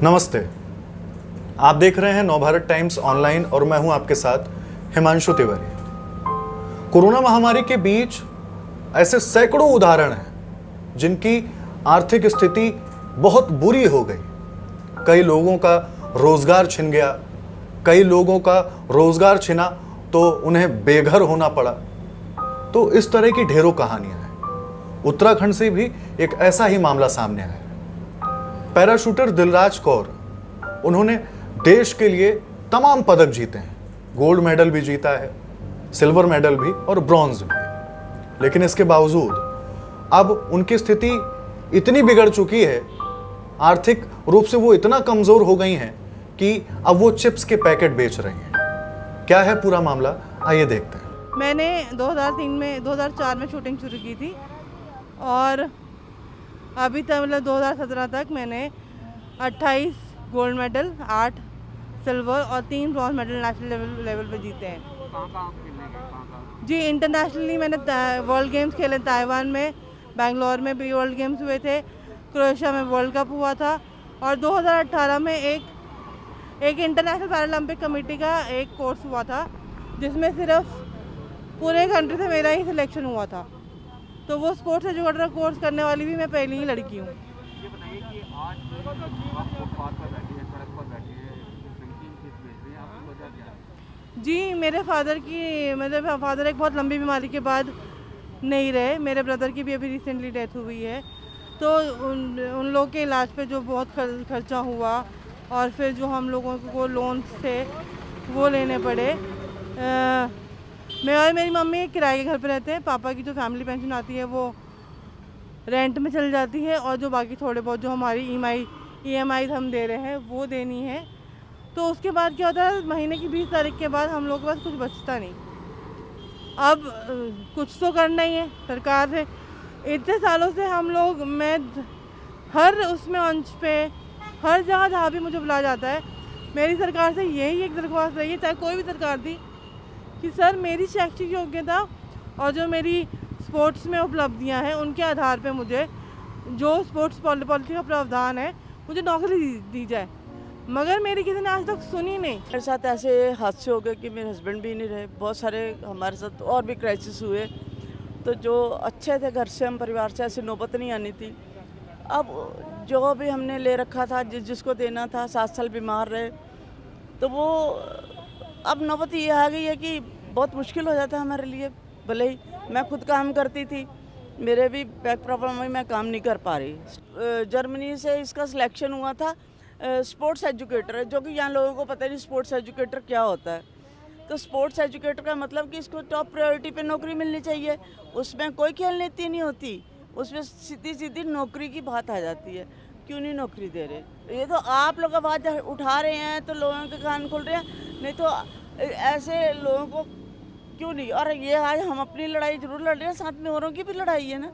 नमस्ते, आप देख रहे हैं नवभारत टाइम्स ऑनलाइन और मैं हूं आपके साथ हिमांशु तिवारी। कोरोना महामारी के बीच ऐसे सैकड़ों उदाहरण हैं जिनकी आर्थिक स्थिति बहुत बुरी हो गई। कई लोगों का रोजगार छिन गया, कई लोगों का रोजगार छिना तो उन्हें बेघर होना पड़ा। तो इस तरह की ढेरों कहानियां हैं। उत्तराखंड से भी एक ऐसा ही मामला सामने आया। पैराशूटर दिलराज कौर, उन्होंने देश के लिए तमाम पदक जीते हैं, गोल्ड मेडल भी जीता है, सिल्वर मेडल भी और ब्रॉन्ज भी। लेकिन इसके बावजूद अब उनकी स्थिति इतनी बिगड़ चुकी है, आर्थिक रूप से वो इतना कमजोर हो गई हैं कि अब वो चिप्स के पैकेट बेच रही हैं। क्या है पूरा मामला, आइए देखते हैं। मैंने 2004 में शूटिंग शुरू की थी और अभी तक मतलब 2017 तक मैंने 28 गोल्ड मेडल, 8 सिल्वर और 3 ब्रॉन्ज मेडल नेशनल लेवल पे जीते हैं। जी, इंटरनेशनली मैंने वर्ल्ड गेम्स खेले, ताइवान में, बेंगलोर में भी वर्ल्ड गेम्स हुए थे, क्रोएशिया में वर्ल्ड कप हुआ था और 2018 में एक इंटरनेशनल पैरालंपिक कमेटी का एक कोर्स हुआ था जिसमें सिर्फ पूरे कंट्री से मेरा ही सिलेक्शन हुआ था। तो वो स्पोर्ट्स एजुकेटर का कोर्स करने वाली भी मैं पहली ही लड़की हूँ। ये बताइए कि आज आप फुटपाथ पर बैठी है, सड़क पर बैठी है, ड्रिंकिंग चीज बेच रही है, आपकी वजह क्या है? जी, मेरे फादर एक बहुत लंबी बीमारी के बाद नहीं रहे। मेरे ब्रदर की भी अभी रिसेंटली डेथ हुई है, तो उन लोग के इलाज पे जो बहुत खर्चा हुआ और फिर जो हम लोगों को लोन्स थे वो लेने पड़े। मैं और मेरी मम्मी किराए के घर पे रहते हैं। पापा की जो फैमिली पेंशन आती है वो रेंट में चल जाती है और जो बाकी थोड़े बहुत जो हमारी EMI हम दे रहे हैं वो देनी है। तो उसके बाद क्या होता है, महीने की 20 तारीख के बाद हम लोग के पास कुछ बचता नहीं। अब कुछ तो करना ही है सरकार से। इतने सालों से हम लोग, मैं हर उसमें मंच पे, हर जगह जहाँ भी मुझे बुलाया जाता है, मेरी सरकार से यही एक दरख्वास्त रही है, चाहे कोई भी सरकार थी, कि सर मेरी शैक्षिक योग्यता और जो मेरी स्पोर्ट्स में उपलब्धियां हैं उनके आधार पे मुझे जो स्पोर्ट्स पॉलिसी का प्रावधान है मुझे नौकरी दी जाए। मगर मेरी किसी ने आज तक सुनी नहीं। मेरे साथ ऐसे हादसे हो गए कि मेरे हस्बैंड भी नहीं रहे, बहुत सारे हमारे साथ और भी क्राइसिस हुए। तो जो अच्छे थे घर से, हम परिवार से, ऐसी नौबत नहीं आनी थी। अब जो भी हमने ले रखा था, जिसको देना था, 7 साल बीमार रहे, तो वो अब नौबत ये आ गई है कि बहुत मुश्किल हो जाता है हमारे लिए। भले ही मैं खुद काम करती थी, मेरे भी बैक प्रॉब्लम हुई, मैं काम नहीं कर पा रही। जर्मनी से इसका सिलेक्शन हुआ था स्पोर्ट्स एजुकेटर है, जो कि यहाँ लोगों को पता नहीं स्पोर्ट्स एजुकेटर क्या होता है। तो स्पोर्ट्स एजुकेटर का मतलब कि इसको टॉप प्रायोरिटी पे नौकरी मिलनी चाहिए, उसमें कोई खेल नीति नहीं होती, उसमें सीधी नौकरी की बात आ जाती है। क्यों नहीं नौकरी दे रहे? ये तो आप लोग आवाज़ उठा रहे हैं तो लोगों के कान खुल रहे हैं, नहीं तो ऐसे लोगों को क्यों नहीं। और ये आज हम अपनी लड़ाई जरूर लड़ रहे हैं, साथ में औरों की भी लड़ाई है ना।